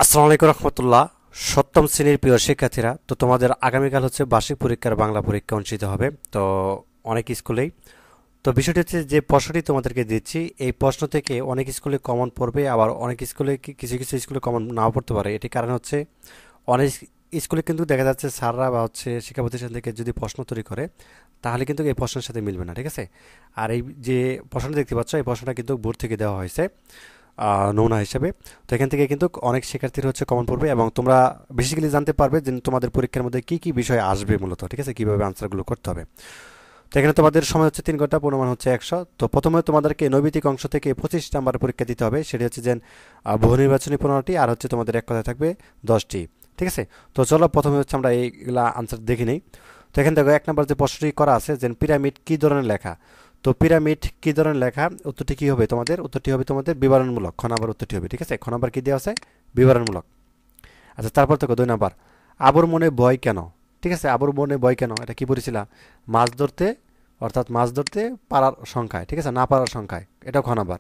আসসালামু আলাইকুম রহমতুল্লাহ। সপ্তম শ্রেণীর প্রিয় শিক্ষার্থীরা, তো তোমাদের আগামীকাল হচ্ছে বার্ষিক পরীক্ষার বাংলা পরীক্ষা অনুষ্ঠিত হবে। তো অনেক স্কুলেই তো বিষয়টি হচ্ছে যে প্রশ্নটি তোমাদেরকে দিচ্ছি, এই প্রশ্ন থেকে অনেক স্কুলে কমন পড়বে, আবার অনেক স্কুলে কিছু কিছু স্কুলে কমন নাও পড়তে পারে। এটি কারণ হচ্ছে অনেক স্কুলে কিন্তু দেখা যাচ্ছে স্যাররা বা হচ্ছে শিক্ষা প্রতিষ্ঠান থেকে যদি প্রশ্ন তৈরি করে, তাহলে কিন্তু এই প্রশ্নের সাথে মিলবে না, ঠিক আছে। আর এই যে প্রশ্নটা দেখতে পাচ্ছ, এই প্রশ্নটা কিন্তু বোর্ড থেকে দেওয়া হয়েছে নমুনা হিসেবে। তো এখান থেকে কিন্তু অনেক শিক্ষার্থীর হচ্ছে কমন পড়বে, এবং তোমরা বেসিক্যালি জানতে পারবে যে তোমাদের পরীক্ষার মধ্যে কি কি বিষয় আসবে মূলত, ঠিক আছে, কিভাবে আনসারগুলো করতে হবে। তো এখানে তোমাদের সময় হচ্ছে 3 ঘন্টা, পূর্ণমান হচ্ছে 100। তো প্রথমে তোমাদেরকে নৈবিতিক অংশ থেকে 25 নাম্বার পরীক্ষা দিতে হবে, সেটি হচ্ছে যে বহু নির্বাচনী 15টি, আর হচ্ছে তোমাদের এক কথায় থাকবে 10টি, ঠিক আছে। তো চলো প্রথমে হচ্ছে আমরা এইগুলা আনসার দেখে নিই। তো এখানে দেখো 1 নম্বর যে প্রশ্নটি করা আছে যে পিরামিড কি ধরনের লেখা। তো পিরামিড কি ধরনের লেখা, উত্তরটি কি হবে তোমাদের? উত্তরটি হবে তোমাদের বিবরণমূলক। খ নাম্বার উত্তরটি হবে, ঠিক আছে। খ নাম্বার কি দেওয়া আছে? বিবরণমূলক। আচ্ছা, তারপর দেখো 2 নাম্বার, আবুর মনে ভয় কেন। ঠিক আছে, আবুর মনে ভয় কেন, এটা কি পড়েছিলা? মাছ ধরতে, অর্থাৎ মাছ ধরতে পারার সংখ্যায়, ঠিক আছে, না পারার সংখ্যায়, এটাও খ নাম্বার।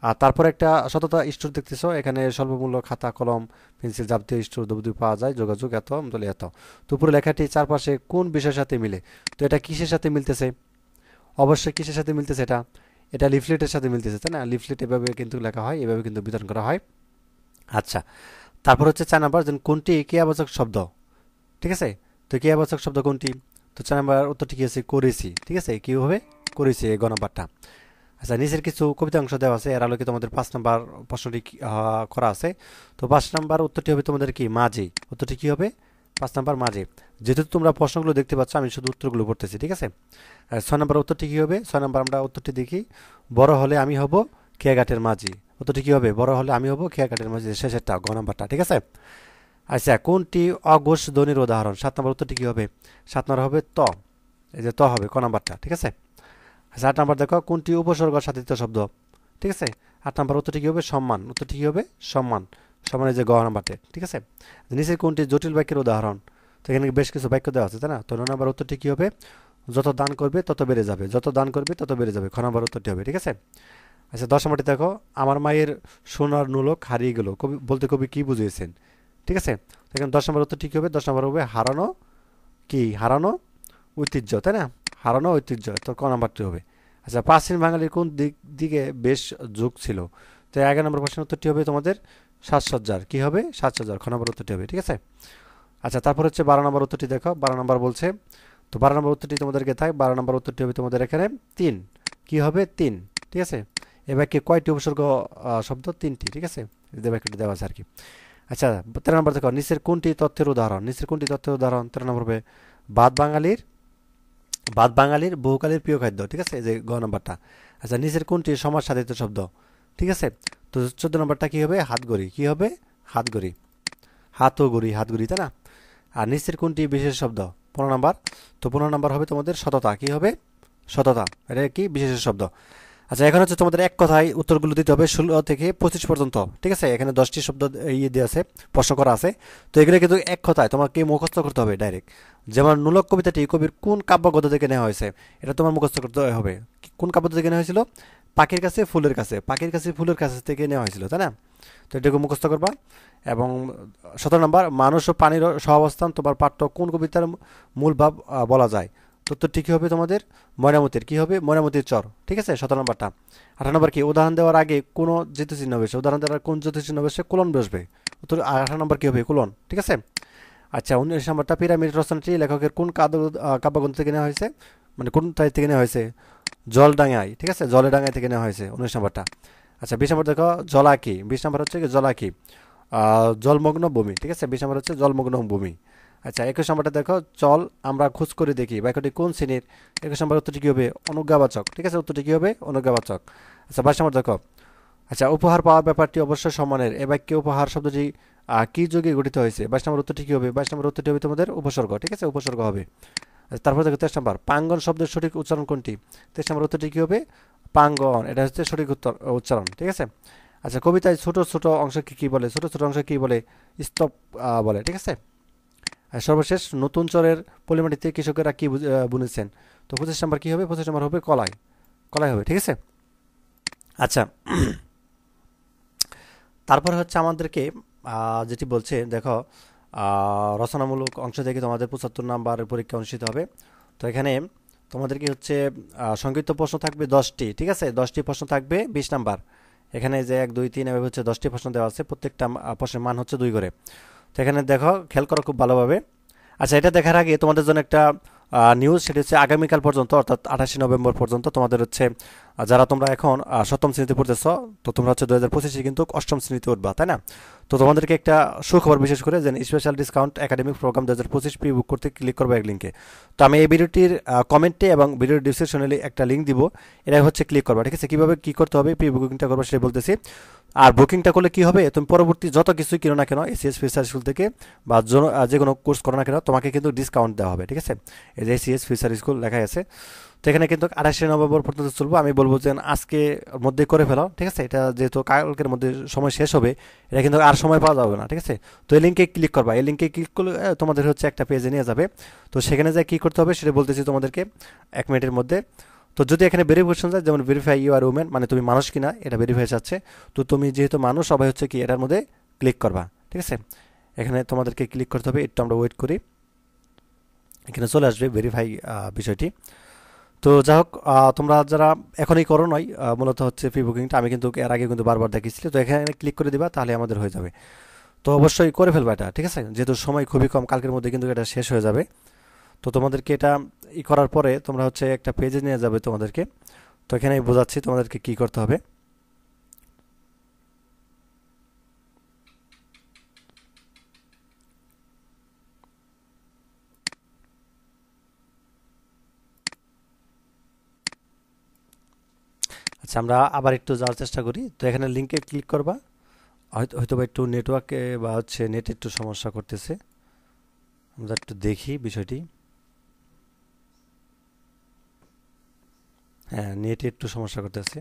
আর তারপর একটা সততা স্টোর দেখতেছো, এখানে স্বল্পমূল্য খাতা কলম পেন্সিল জাতীয় স্টোর দ্রব্য পাওয়া যায়, যোগাযোগ এত দলে এত। তো উপরে লেখাটি চারপাশে কোন বিষয়ের সাথে মিলে? তো এটা কিসের সাথে মিলতেছে? অবশ্যই কিসের সাথে মিলতেছে? এটা এটা লিফলেটের সাথে মিলতেছে, তাই না? লিফলেট এভাবে কিন্তু লেখা হয়, এভাবে কিন্তু বিতরণ করা হয়। আচ্ছা, তারপর হচ্ছে 4 নাম্বার, যেন কোনটি ক্রিয়াবাচক শব্দ, ঠিক আছে। তো ক্রিয়াবাচক শব্দ কোনটি? তো 4 নাম্বার উত্তরটি কি আছে? করেছি, ঠিক আছে, কি হবে? করেছি, এই গ নাম্বারটা। আচ্ছা, নিচের কিছু কবিতা অংশ দেওয়া আছে, এর আলোকে তোমাদের 5 নাম্বার প্রশ্নটি করা আছে। তো 5 নাম্বার উত্তরটি হবে তোমাদের কি? মাঝি। উত্তরটি কি হবে? 5 নাম্বার মাঝি। যেহেতু তোমরা প্রশ্নগুলো দেখতে পাচ্ছ, আমি শুধু উত্তরগুলো পড়তেছি, ঠিক আছে। আর 6 নাম্বার উত্তরটি কি হবে? 6 নাম্বার আমরা উত্তরটি দেখি, বড় হলে আমি হব খেয়াঘাটের মাঝি। উত্তরটি কি হবে? বড় হলে আমি হব খেয়াঘাটের মাঝি, শেষেরটা গ নাম্বারটা, ঠিক আছে। আচ্ছা, কোনটি অঘোষ ধ্বনির উদাহরণ? 7 নাম্বার উত্তরটি কি হবে? 7 নাম্বার হবে ত, এই যে ত হবে ক নাম্বারটা, ঠিক আছে। আচ্ছা, 8 নাম্বার দেখো, কোনটি উপসর্গ সাধিত শব্দ? ঠিক আছে। 8 নাম্বার উত্তরটি কি হবে? সম্মান। উত্তরটি কি হবে? সম্মান। সম্মানের যে গ নাম্বারটা, ঠিক আছে। নিচের কোনটি জটিল বাক্যের উদাহরণ? তো এখানে বেশ কিছু বাক্য দেওয়া আছে, তাই না? তো 9 নাম্বার উত্তরটি কি হবে? যত দান করবে তত বেড়ে যাবে, যত দান করবে তত বেড়ে যাবে, খ নাম্বার উত্তরটি হবে, ঠিক আছে। আচ্ছা, 10 নাম্বারটি দেখো, আমার মায়ের সোনার নুলক হারিয়ে গেল, কবি বলতে কবি কি বুঝিয়েছেন? ঠিক আছে। তো এখানে 10 নাম্বার উত্তরটি কি হবে? 10 নাম্বার হবে হারানো কি? হারানো ঐতিহ্য, তাই না? হারানো ঐতিহ্য, তো ক নাম্বারটি হবে। আচ্ছা, প্রাচীন বাঙালির কোন দিকে বেশ ঝোঁক ছিল? তো 11 নম্বর প্রশ্নের উত্তরটি হবে তোমাদের সাজসজ্জার, কি হবে? সাজসজ্জার, খ নম্বর উত্তরটি হবে, ঠিক আছে। আচ্ছা, তারপর হচ্ছে 12 নম্বর উত্তরটি দেখো, 12 নম্বর বলছে, তো 12 নম্বর উত্তরটি তোমাদেরকে থাক, 12 নম্বর উত্তরটি হবে তোমাদের এখানে 3, কি হবে? 3, ঠিক আছে। এ বাক্যে কয়টি উপসর্গ শব্দ? 3টি, ঠিক আছে। এই বাক্যটি দেওয়া আছে আর কি। আচ্ছা, 13 নম্বর দেখো, নিচের কোনটি তথ্যের উদাহরণ? নিচের কোনটি তথ্যের উদাহরণ? 13 নম্বর হবে ভাত বাঙালির, ভাত বাঙালির বহুকালের প্রিয় খাদ্য, ঠিক আছে, এই যে গ নাম্বারটা। আচ্ছা, নিচের কোনটি সমাজ সাধিত শব্দ? ঠিক আছে। তো 14 নম্বরটা কি হবে? হাতগড়ি, কি হবে? হাতগড়ি, হাত ও গড়ি, হাতগড়ি, তাই না? আর নিচের কোনটি বিশেষ শব্দ? 15 নম্বর। তো 15 নম্বর হবে তোমাদের সততা, কি হবে? সততা, এটা কি বিশেষ শব্দ? আচ্ছা, এখন হচ্ছে তোমাদের এক কথায় উত্তরগুলো দিতে হবে 16 থেকে 25 পর্যন্ত, ঠিক আছে। এখানে 10টি শব্দ ইয়ে দিয়ে আছে, প্রশ্ন করা আছে। তো এগুলো কিন্তু এক কথায় তোমাকে মুখস্থ করতে হবে ডাইরেক্ট। যেমন নুলক কবিতাটি কবির কোন কাব্যগ্রন্থ থেকে নেওয়া হয়েছে, এটা তোমার মুখস্থ করতে হবে। কোন কাব্য থেকে নেওয়া হয়েছিল? পাখির কাছে ফুলের কাছে, পাখির কাছে ফুলের কাছে থেকে নেওয়া হয়েছিল, তাই না? তো এটাকে মুখস্থ করবা। এবং 17 নম্বর, মানুষ ও পানির সহাবস্থান তোমার পাঠ্য কোন কবিতার মূল ভাব বলা যায়? তো উত্তরটি কি হবে তোমাদের? ময়নামতির, কি হবে? ময়নামতির চর, ঠিক আছে, 17 নম্বরটা। 18 নম্বর কি? উদাহরণ দেওয়ার আগে কোন চিহ্ন বসে? উদাহরণ দেওয়ার কোন চিহ্ন বসে? কোলন বসবে। উত্তর 18 নম্বর কি হবে? কোলন, ঠিক আছে। আচ্ছা, 19 নম্বরটা, পিরামিড রচনাটি লেখকের কোন কাব্যগ্রন্থ থেকে নেওয়া হয়েছে, মানে কোন তাই থেকে নেওয়া হয়েছে? জলডাঙ্গায়, ঠিক আছে, জলেডাঙ্গায় থেকে নেওয়া হয়েছে 19 নম্বরটা। আচ্ছা, 20 নম্বর দেখো, জলাকি। 20 নম্বর হচ্ছে কি? জলাকি জলমগ্ন ভূমি, ঠিক আছে, 20 নম্বর হচ্ছে জলমগ্ন ভূমি। আচ্ছা, 21 নম্বরটা দেখো, চল আমরা খোঁজ করে দেখি, বাক্যটি কোন শ্রেণীর? 21 নম্বর উত্তরটি কি হবে? অনুজ্ঞাবাচক, ঠিক আছে, উত্তরটি কি হবে? অনুজ্ঞাবাচক। আচ্ছা, 22 নম্বর দেখো, আচ্ছা, উপহার পাওয়ার ব্যাপারটি অবশ্যই সম্মানের, এ বাক্যে উপহার শব্দটি কি যুগে গঠিত হয়েছে? 22 নম্বর উত্তরটি কি হবে? 22 নম্বর উত্তরটি হবে তোমাদের উপসর্গ, ঠিক আছে, উপসর্গ হবে। আচ্ছা, তারপর দেখো 23 নম্বর, প্রাঙ্গন শব্দের সঠিক উচ্চারণ কোনটি? 23 নম্বর উত্তরটি কি হবে? প্রাঙ্গন, এটা হচ্ছে সঠিক উচ্চারণ, ঠিক আছে। আচ্ছা, কবিতায় ছোট ছোট অংশকে কি বলে? ছোট ছোট অংশ কি বলে? স্তব বলে, ঠিক আছে। আর সর্বশেষ, নতুন চরের পলিমাটিতে কৃষকেরা কি বুনেছেন? তো 25 নম্বর কি হবে? 25 নম্বর হবে কলাই, কলাই হবে, ঠিক আছে। আচ্ছা, তারপরে হচ্ছে আমাদেরকে যেটি বলছে দেখো, রচনামূলক অংশ থেকে তোমাদের 75 নাম্বারের পরীক্ষা অনুষ্ঠিত হবে। তো এখানে তোমাদের কি হচ্ছে সংক্ষিপ্ত প্রশ্ন থাকবে 10টি, ঠিক আছে, 10টি প্রশ্ন থাকবে 20 নাম্বার। এখানে যে 1 2 3 এভাবে হচ্ছে 10টি প্রশ্ন দেওয়া আছে, প্রত্যেকটা প্রশ্নের মান হচ্ছে 2 করে। তো এখানে দেখো, খেয়াল করো খুব ভালোভাবে। আচ্ছা, এটা দেখার আগে তোমাদের জন্য একটা নিউজ, সেটা হচ্ছে আগামীকাল পর্যন্ত অর্থাৎ 28শে নভেম্বর পর্যন্ত তোমাদের হচ্ছে যারা তোমরা এখন সপ্তম শ্রেণীতে পড়তেছ, তো তোমরা হচ্ছে 2025-এ কিন্তু অষ্টম শ্রেণীতে উঠবা, তাই না? তো তোমাদেরকে একটা সুখবর, বিশেষ করে যে special discount academic programme 2025 pre book করতে ক্লিক করবো এক লিঙ্কে। তো আমি এই ভিডিওটির কমেন্টে এবং ভিডিওর ডিসক্রিপশনে একটা লিঙ্ক দিব, এটা হচ্ছে ক্লিক করবা, ঠিক আছে? কীভাবে কী করতে হবে প্রি বুকিংটা করবো সেটা বলতেছি। আর বুকিংটা করলে কি হবে, তুমি পরবর্তী যত কিছুই কিনো না কেন এসিএস ফিউচার স্কুল থেকে বা যে কোনো কোর্স করো না কেন, তোমাকে কিন্তু ডিসকাউন্ট দেওয়া হবে, ঠিক আছে? এই যে এসিএস ফিউচার স্কুল লেখা আছে। তো এখানে কিন্তু 28শে নভেম্বর পর্যন্ত চলবো। আমি বলবো যে আজকে মধ্যে করে ফেলো, ঠিক আছে? এটা যেহেতু কালকের মধ্যে সময় শেষ হবে, এটা কিন্তু আর সময় পাওয়া যাবে না, ঠিক আছে? তো এই লিঙ্কে ক্লিক করবা, এই লিঙ্কে ক্লিক করলে তোমাদের হচ্ছে একটা পেজে নিয়ে যাবে। তো সেখানে যা কী করতে হবে সেটা বলতেছি তোমাদেরকে 1 মিনিটের মধ্যে। তো যদি এখানে ভেরিফিকেশন যায়, যেমন ভেরিফাই ইউ আর উমেন, মানে তুমি মানুষ কিনা এটা ভেরিফাই চাচ্ছে। তো তুমি যেহেতু মানুষ, সবাই হচ্ছে কি এটার মধ্যে ক্লিক করবা, ঠিক আছে? এখানে তোমাদেরকে ক্লিক করতে হবে, একটু আমরা ওয়েট করি, এখানে চলে আসবে ভেরিফাই বিষয়টি। তো যাই হোক, তোমরা যারা এখনই করো নয়, মূলত হচ্ছে প্রি বুকিংটা আমি কিন্তু এর আগে কিন্তু বারবার দেখিয়েছিলাম। তো এখানে ক্লিক করে দিবা, তাহলে আমাদের হয়ে যাবে। তো অবশ্যই করে ফেলবা এটা, ঠিক আছে? যেহেতু সময় খুবই কম, কালকের মধ্যে কিন্তু এটা শেষ হয়ে যাবে। তো তোমাদেরকে এটা করার পরে তোমরা হচ্ছে একটা পেজে নিয়ে যাবে তোমাদেরকে। তো এখানে আমি বোঝাচ্ছি তোমাদেরকে কি করতে হবে। আচ্ছা, আমরা আবার একটু যাওয়ার চেষ্টা করি। তো এখানে লিঙ্কে ক্লিক করবা, হয়তো বা একটু নেটওয়ার্কে বা হচ্ছে নেট একটু সমস্যা করতেছে, আমরা একটু দেখি বিষয়টি। হ্যাঁ, নেটে একটু সমস্যা করতেছে।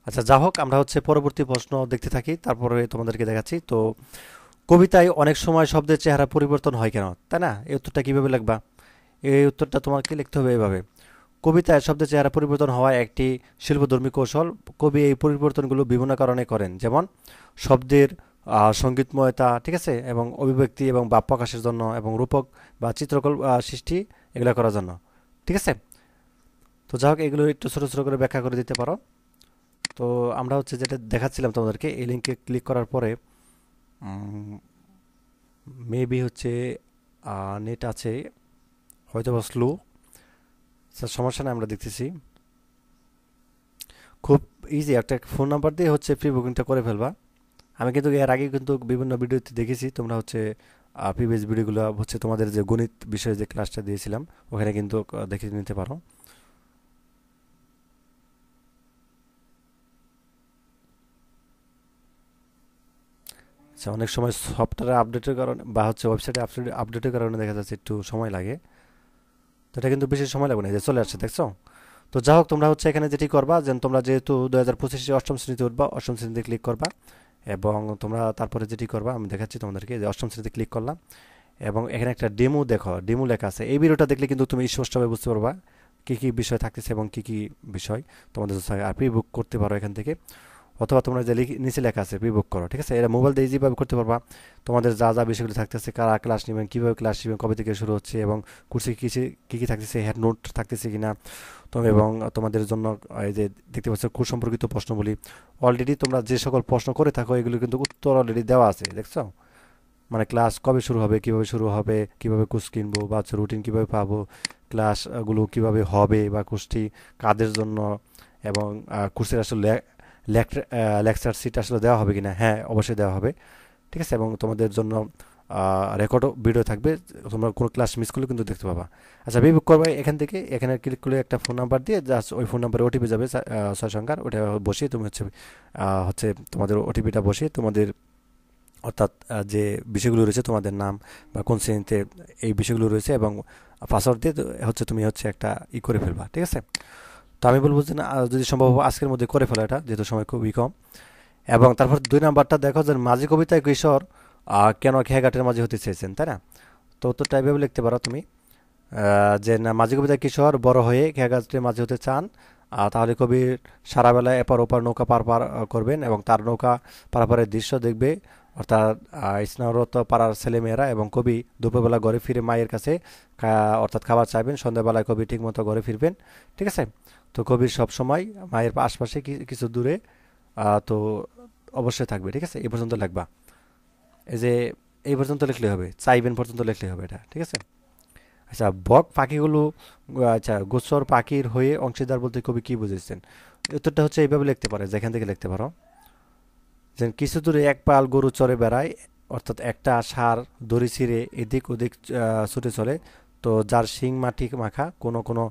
আচ্ছা, যা হোক, আমরা হচ্ছে পরবর্তী প্রশ্ন দেখতে থাকি, তারপরে তোমাদেরকে দেখাচ্ছি। তো কবিতায় অনেক সময় শব্দের চেহারা পরিবর্তন হয় কেন, তাই না? এই উত্তরটা কীভাবে লিখবা? এই উত্তরটা তোমাকে লিখতে হবে এভাবে: কবিতায় শব্দের চেহারা পরিবর্তন হওয়া একটি শিল্পধর্মী কৌশল। কবি এই পরিবর্তনগুলো বিভিন্ন কারণে করেন, যেমন শব্দের সঙ্গীতময়তা, ঠিক আছে, এবং অভিব্যক্তি এবং ভাব প্রকাশের জন্য, এবং রূপক বা চিত্রকল সৃষ্টি, এগুলো করার জন্য, ঠিক আছে? তো যাই হোক, এগুলো একটু ছোটো ছোটো করে ব্যাখ্যা করে দিতে পারো। তো আমরা হচ্ছে যেটা দেখাচ্ছিলাম তোমাদেরকে, এই লিঙ্কে ক্লিক করার পরে মেবি হচ্ছে নেট আছে হয়তো বা স্লো, স্যার সমস্যা নেই, আমরা দেখতেছি। খুব ইজি, একটা ফোন নাম্বার দিয়ে হচ্ছে প্রি বুকিংটা করে ফেলবা। আমি কিন্তু এর আগে কিন্তু বিভিন্ন ভিডিওতে দেখেছি, তোমরা হচ্ছে প্রিভিয়াস ভিডিওগুলো হচ্ছে তোমাদের যে গণিত বিষয়ে যে ক্লাসটা দিয়েছিলাম, ওখানে কিন্তু দেখে নিতে পারো। আচ্ছা, অনেক সময় সফটওয়্যার আপডেটের কারণে বা হচ্ছে ওয়েবসাইটে আপডেটের কারণে দেখা যাচ্ছে একটু সময় লাগে। তো এটা কিন্তু বেশি সময় লাগবে না, এই যে চলে আসছে, দেখছো? তো যাই হোক, তোমরা হচ্ছে এখানে যেটি করবা, যে তোমরা যেহেতু 2025-এ অষ্টম শ্রেণীতে উঠবা, অষ্টম শ্রেণীতে ক্লিক করবা। এবং তোমরা তারপরে যেটি করবা আমি দেখাচ্ছি তোমাদেরকে, যে অষ্টম শ্রেণীতে ক্লিক করলাম, এবং এখানে একটা ডেমো দেখো, ডেমো লেখা আছে। এই ভিডিওটা দেখলে কিন্তু তুমি স্পষ্টভাবে বুঝতে পারবা কী কী বিষয় থাকতেছে এবং কী কী বিষয় তোমাদের আর প্রি বুক করতে পারো এখান থেকে। অথবা তোমরা যে নিচে লেখা আছে প্রি বুক করো, ঠিক আছে? এটা মোবাইল দিয়ে ইজিভাবে করতে পারবা। তোমাদের যা যা বিষয়গুলো থাকতেছে, কারা ক্লাস নেবেন, কীভাবে ক্লাস নেবেন, কবে থেকে শুরু হচ্ছে, এবং কোর্সে কী কী থাকতেছে, হেড নোট থাকতেছে কিনা, এবং তোমাদের জন্য এই যে দেখতে পাচ্ছ কোর্স সম্পর্কিত প্রশ্নগুলি, অলরেডি তোমরা যে সকল প্রশ্ন করে থাকো এগুলো কিন্তু উত্তর অলরেডি দেওয়া আছে, দেখছো? মানে ক্লাস কবে শুরু হবে, কিভাবে শুরু হবে, কিভাবে কোর্স কিনবো, বা হচ্ছে রুটিন কীভাবে পাবো, ক্লাসগুলো কিভাবে হবে, বা কোর্সটি কাদের জন্য, এবং কোর্সের আসলে লেকচার সিট আসলে দেওয়া হবে কিনা। হ্যাঁ, অবশ্যই দেওয়া হবে, ঠিক আছে? এবং তোমাদের জন্য রেকর্ডও ভিডিও থাকবে, তোমরা কোনো ক্লাস মিস করলে কিন্তু দেখতে পাবা। আচ্ছা, বি বুক করবে এখান থেকে, এখানে ক্লিক করলে একটা ফোন নাম্বার দিয়ে জাস্ট ওই ফোন নাম্বারে ওটিপি যাবে 6 সংখ্যার, ওটা বসিয়ে তুমি হচ্ছে হচ্ছে তোমাদের ওটিপিটা বসিয়ে তোমাদের, অর্থাৎ যে বিষয়গুলো রয়েছে, তোমাদের নাম বা কোন শ্রেণীতে এই বিষয়গুলো রয়েছে, এবং পাসওয়ার্ড দিয়ে হচ্ছে তুমি হচ্ছে একটা করে ফেলবা, ঠিক আছে? তো আমি বলবো যে না, যদি সম্ভব আজকের মধ্যে করে ফেলো এটা, যেহেতু সময় খুবই কম। এবং তারপর 2 নাম্বারটা দেখো, যে মাঝি কবিতায় কিশোর কেন খেয়াঘাটের মাঝি হতে চেয়েছেন, তাই না? তো উত্তরটা এভাবে লিখতে পারো তুমি, যে না, মাঝি কবিতায় কিশোর বড় হয়ে খেয়াঘাটের মাঝি হতে চান, তাহলে কবির সারা বেলায় এপার ওপার নৌকা পার পার করবেন এবং তার নৌকা পারাপারের দৃশ্য দেখবে অর্থাৎ স্নানরত পাড়ার ছেলেমেয়েরা, এবং কবি দুপুরবেলা ঘরে ফিরে মায়ের কাছে অর্থাৎ খাবার চাইবেন। সন্ধ্যাবেলায় কবি ঠিকমতো ঘরে ফিরবেন। ঠিক আছে, তো কবির সব সময় মায়ের আশপাশে কিছু দূরে তো অবশ্যই থাকবে। ঠিক আছে, এই পর্যন্ত লিখবা। এই যে এই পর্যন্ত লিখলে হবে, চাইবেন পর্যন্ত লিখলে হবে এটা। ঠিক আছে, আচ্ছা বক পাখিগুলো, আচ্ছা গোচর পাখির হয়ে অংশীদার বলতে কবি কি বুঝেছেন? উত্তরটা হচ্ছে এইভাবে লিখতে পারে, যেখান থেকে লিখতে পারো যে কিছু দূরে এক পাল গরু চড়ে বেড়ায়, অর্থাৎ একটা ষাঁড় দড়ি ছিঁড়ে এদিক ওদিক ছুটে চলে। তো যার শিং মাটি মাখা, কোনো কোনো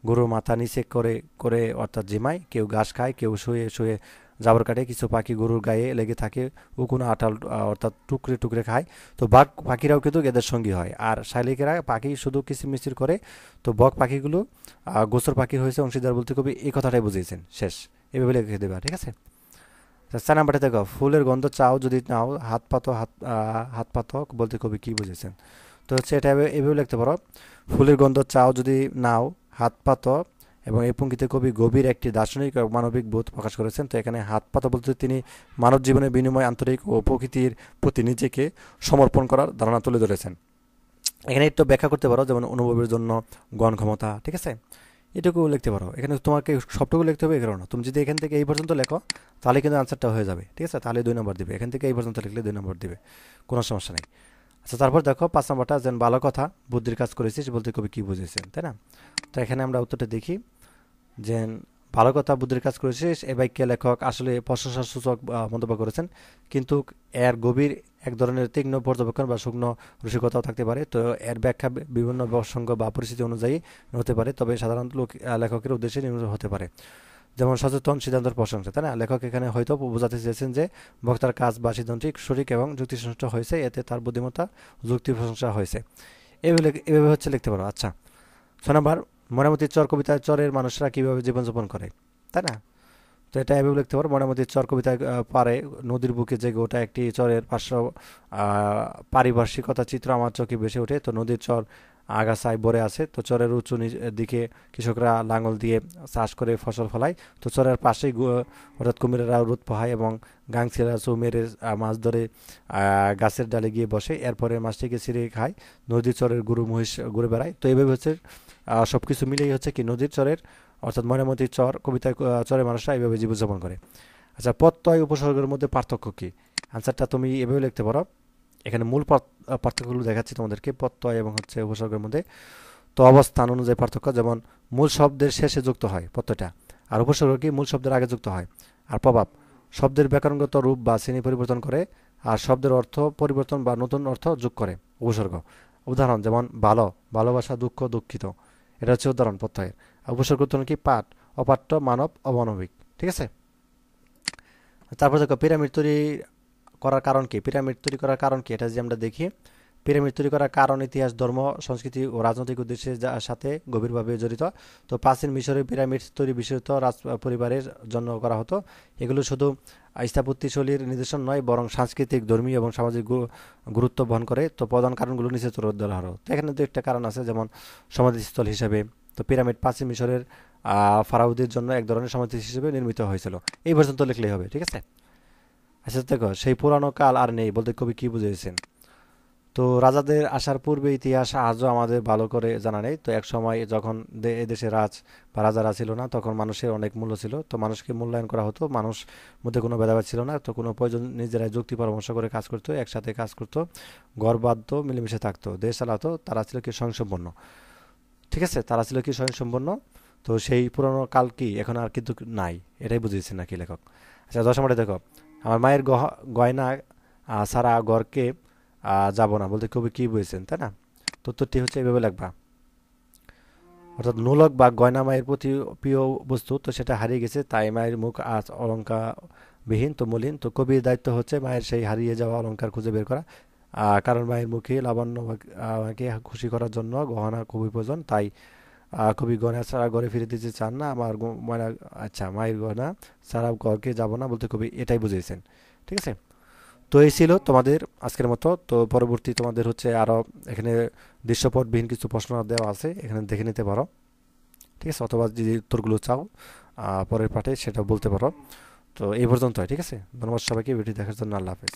গরুর মাথা নিচে করে করে অর্থাৎ জিমায়, কেউ ঘাস খায়, কেউ শুয়ে শুয়ে জাবর কাটে, কিছু পাখি গরুর গায়ে লেগে থাকে, ও কোনো আটাল অর্থাৎ টুকরে টুকরে খায়। তো বাঘ পাখিরাও কিন্তু এদের সঙ্গী হয়। আর শালিকেরা পাখি শুধু কিচিরমিচির করে। তো বক পাখিগুলো গোচর পাখির হয়েছে অংশীদার বলতে কবি এই কথাটাই বুঝিয়েছেন। শেষ, এভাবে লিখে দেবা। ঠিক আছে, 4 নাম্বারটা দেখো, ফুলের গন্ধ চাও যদি নাও, হাত পাতো হাত পাতো বলতে কবি কি বুঝেছেন? তো হচ্ছে এটা এভাবে লিখতে পারো, ফুলের গন্ধ চাও যদি নাও, হাত পাতো। এবং এই পঙ্ক্তিতে কবি গভীর একটি দার্শনিক ও মানবিক বোধ প্রকাশ করেছেন। তো এখানে হাত পাতো বলতে তিনি মানব জীবনের বিনিময় আন্তরিক ও প্রকৃতির প্রতি নিজেকে সমর্পণ করার ধারণা তুলে ধরেছেন। এখানে একটু ব্যাখ্যা করতে পারো, যেমন অনুভবের জন্য গণ ক্ষমতা। ঠিক আছে, এটুকু লিখতে পারো। এখানে তোমাকে সবটুকু লিখতে হবে এগুলো না। তুমি যদি এখান থেকে এই পর্যন্ত লেখো তাহলে কিন্তু আনসারটা হয়ে যাবে। ঠিক আছে, তাহলে 2 নম্বর দিবে। এখান থেকে এই পর্যন্ত লিখলে 2 নম্বর দিবে, কোনো সমস্যা নেই। আচ্ছা, তারপর দেখো 5 নম্বরটা, যেন ভালো কথা বুদ্ধির কাজ করেছিস বলতে কবি কি বুঝেছেন, তাই না? তো এখানে আমরা উত্তরটা দেখি যে ভালো কথা বুদ্ধির কাজ করেছিস, এ বাক্যে লেখক আসলে প্রশংসাসূচক মন্তব্য করেছেন, কিন্তু এর গভীর এক ধরনের তীক্ষ্ণ পর্যবেক্ষণ বা শুকন রসিকতাও থাকতে পারে। তো এর ব্যাখ্যা বিভিন্ন প্রসঙ্গ বা পরিস্থিতি অনুযায়ী হতে পারে, তবে সাধারণত লেখকের উদ্দেশ্যে নির্মিত হতে পারে। যেমন সচেতন সিদ্ধান্তের প্রশংসা, তাই না? লেখক এখানে হয়তো বোঝাতে চেয়েছেন যে বক্তার কাজ বা সিদ্ধান্তটি সঠিক এবং যুক্তিসংগত হয়েছে, এতে তার বুদ্ধিমত্তা যুক্তি প্রশংসা হয়েছে। এভাবে হচ্ছে লিখতে পারো। আচ্ছা, 6 নম্বর, ময়নামতির চর কবিতায় চরের মানুষরা কিভাবে জীবনযাপন করে, তাই না? তো এটা এভাবে লিখতে পারো, ময়নামতির চর কবিতায় পারে নদীর বুকে জেগে ওঠা একটি চরের পারিপার্শ্বিকতা চিত্র আমার চোখে ভেসে ওঠে। তো নদীর চর আগাছায় ভরে আছে। তো চরের উঁচু দিকে কৃষকরা লাঙল দিয়ে চাষ করে ফসল ফলায়। তো চরের পাশেই অর্থাৎ কুমিরেরা রোদ পোহায় এবং গাংছিরা চৌ মেরে মাছ ধরে গাছের ডালে গিয়ে বসে, এরপরে মাছটিকে ছিঁড়ে খায়। নদীর চরের গরু মহিষ ঘুরে বেড়ায়। তো এইভাবে হচ্ছে সব কিছু মিলেই হচ্ছে কি নদীর চরের অর্থাৎ ময়নামতির চর কবিতায় চরের মানুষরা এইভাবে জীবনযাপন করে। আচ্ছা, প্রত্যয় উপসর্গের মধ্যে পার্থক্য কি? আনসারটা তুমি এভাবে লিখতে পারো। এখানে মূল পার্থক্যগুলো দেখাচ্ছি তোমাদেরকে প্রত্যয় এবং হচ্ছে উপসর্গের মধ্যে। তো অবস্থান অনুযায়ী পার্থক্য, যেমন মূল শব্দের শেষে যুক্ত হয় প্রত্যয়টা, আর উপসর্গ কি মূল শব্দের আগে যুক্ত হয়। আর প্রভাব, শব্দের ব্যাকরণগত রূপ বা শ্রেণী পরিবর্তন করে, আর শব্দের অর্থ পরিবর্তন বা নতুন অর্থ যোগ করে উপসর্গ। উদাহরণ যেমন ভালো, ভালোবাসা, দুঃখ, দুঃখিত, এটা হচ্ছে উদাহরণ প্রত্যয়ের। আর উপসর্গ কি পাঠ, অপাঠ্য, মানব, অমানবিক। ঠিক আছে, তারপর দেখো পিরামিড তৈরি করার কারণ কি? পিরামিড তৈরি করার কারণ কি এটা যদি আমরা দেখি, পিরামিড তৈরি করার কারণ ইতিহাস, ধর্ম, সংস্কৃতি ও রাজনৈতিক উদ্দেশ্যের সাথে গভীরভাবে জড়িত। তো প্রাচীন মিশরে পিরামিড তৈরি বিশেষত রাজ পরিবারের জন্য করা হতো। এগুলো শুধু স্থাপত্যশৈলীর নিদর্শন নয়, বরং সাংস্কৃতিক, ধর্মীয় এবং সামাজিক গুরুত্ব বহন করে। তো প্রধান কারণগুলো নিচে তুলে ধরা হলো। তো এখানে দু একটা কারণ আছে, যেমন সমাধিস্থল হিসেবে। তো পিরামিড প্রাচীন মিশরের ফারাউদের জন্য এক ধরনের সমাধি হিসেবে নির্মিত হয়েছিল। এই পর্যন্ত লিখলেই হবে। ঠিক আছে, আচ্ছা দেখো, সেই পুরানো কাল আর নেই বলতে কবি কি বুঝিয়েছেন? তো রাজাদের আসার পূর্বে ইতিহাস আজও আমাদের ভালো করে জানা নেই। তো এক সময় যখন এদেশে রাজ বা রাজারা ছিল না, তখন মানুষের অনেক মূল্য ছিল। তো মানুষকে মূল্যায়ন করা হতো, মানুষ মধ্যে কোনো ভেদাভেদ ছিল না। তো কোনো প্রয়োজন নিজেরাই যুক্তি পরামর্শ করে কাজ করতো, একসাথে কাজ করতো, ঘর বাঁধতো, মিলেমিশে থাকতো, দেশ চালাতো। তারা ছিল কি স্বয়ংসম্পন্ন। ঠিক আছে, তারা ছিল কি স্বয়ংসম্পন্ন। তো সেই পুরনো কাল কি এখন আর কিন্তু নাই, এটাই বুঝিয়েছেন নাকি লেখক। আচ্ছা, 10 নম্বরে দেখো, আমার মায়ের গয়না সারা ঘরকে যাব না বলতে কবি কি বুঝেছেন, তাই না? তো উত্তরটি হচ্ছে এইভাবে লাগবা, অর্থাৎ নোলক বা গয়না মায়ের প্রতি প্রিয় বস্তু, তো সেটা হারিয়ে গেছে, তাই মায়ের মুখ আজ অলঙ্কার বিহীন, তো মলিন। তো কবির দায়িত্ব হচ্ছে মায়ের সেই হারিয়ে যাওয়া অলঙ্কার খুঁজে বের করা। কারণ মায়ের মুখে লাবণ্য আমাকে খুশি করার জন্য গহনা খুবই প্রয়োজন, তাই কবি গয়না ছাড়া ঘরে ফিরে দিতে চান না। আমার ময়না, আচ্ছা মায়ের গয়না ছাড়া ঘরকে যাব না বলতে কবি এটাই বুঝিয়েছেন। ঠিক আছে, তো এই ছিল তোমাদের আজকের মতো। তো পরবর্তী তোমাদের হচ্ছে আরও এখানে দৃশ্যপটবিহীন কিছু প্রশ্ন দেওয়া আছে, এখানে দেখে নিতে পারো। ঠিক আছে, অথবা যদি উত্তরগুলো চাও পরের পার্টে সেটা বলতে পারো। তো এই পর্যন্ত, ঠিক আছে। ধন্যবাদ সবাইকে ভিডিও দেখার জন্য। আল্লাহ হাফেজ।